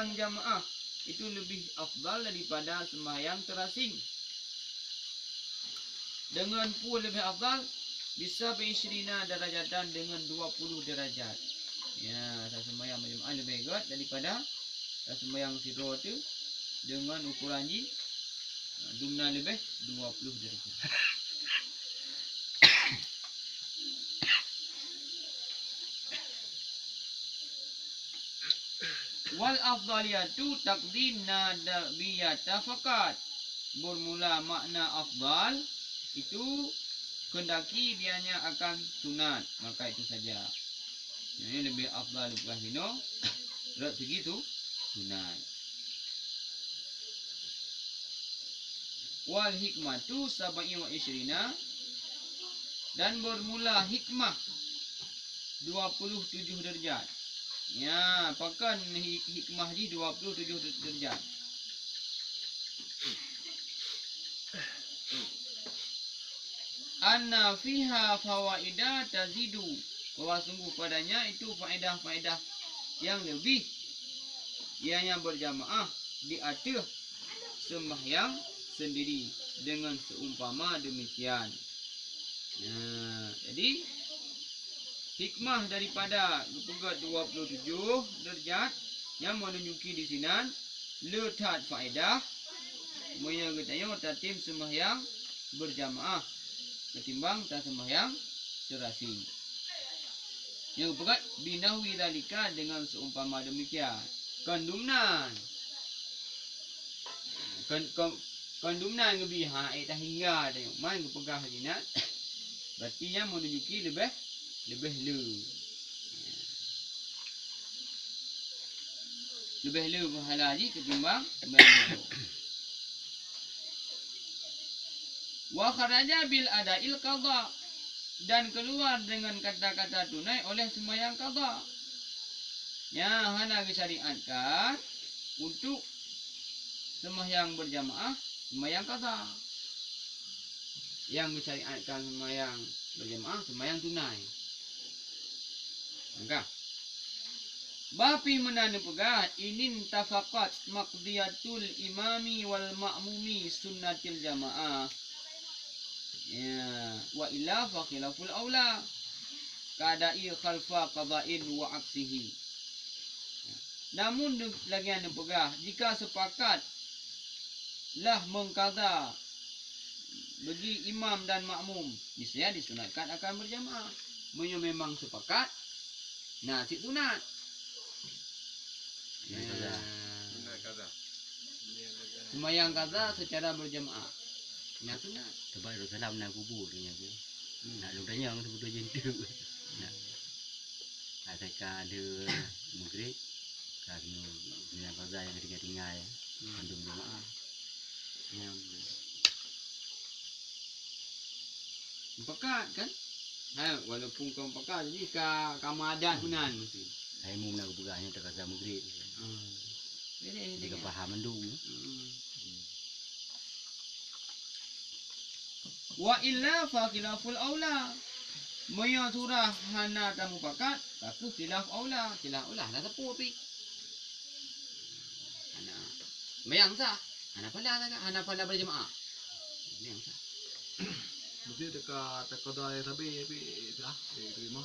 sembahyang jamaah itu lebih afdal daripada sembahyang terasing. Dengan pun lebih afdal bisa berisyrina darajatan dengan 20 derajat. Ya, saya sembahyang berjamaah lebih baik daripada saya sembahyang siro tu dengan ukuran ji dumna lebih 20 derajat. Wal afdaliyatu taqdim nadabiyata faqat. Bermula makna afdal itu kendaki dianya akan sunat, maka itu saja. Ini lebih afdal bukan hino. Berat segitu sunat. Wal hikmatu sabai wa isyrina, dan bermula hikmah 27 derajat. Ya, pakan hikmah di 27 derajat. Anna fiha fawaida tazidu, bahwa sungguh padanya itu faedah-faedah yang lebih ianya berjamaah di atas sembahyang sendiri dengan seumpama demikian. Nah, jadi hikmah daripada pegat 27 derajat yang menunjuki di sini letak faedah menyagatanya tatim sembahyang berjamaah ketimbang tak sembahyang serasing. Yang pegat binahwi dalika dengan seumpama demikian. Kandungan kandungan lebih tak hingga ada main kepegah jinat. Berarti yang menunjuki lebih le pahala haji ketimbang wa kharaja bil adail qadha, dan keluar dengan kata-kata tunai oleh sembahyang qadha. Ya, hana disyariatkan untuk sembahyang berjamaah sembahyang qadha. Yang disyariatkan sembahyang berjamaah sembahyang tunai. Maka bapi menanda pegah inin tafaqat maqdiyatul imami wal ma'mumi sunnatil jamaah. Ya, wa illa fa khilaful aula kadai khalfa qada'in wa aksihi. Namun lagi anda pegah jika sepakat lah mengqadha bagi imam dan makmum, niscaya disunatkan akan berjamaah. Memang sepakat nasib sunat. Sembahyang qadha secara berjamaah. Nak sunat. Sebab ada salam nak kubur ni aku. Nak lu tanya orang tu jentuk. Nak. Ada maghrib. Karena sembahyang qadha yang tinggal-tinggal untuk jemaah. Yang pekat kan? Walaupun kau pekat jadi kamadan punan mesti. Saya mau nak pegahnya tak kata maghrib. Dia faham mendung. Wa illa fa khilaful aula. Moyo surah hana tamu pakat, tapi khilaf aula. Khilaf aula dah tepu pi. Hana mayang sah. Hana pada berjemaah. Mayang sah. Mesti dekat qadha tapi dah terima.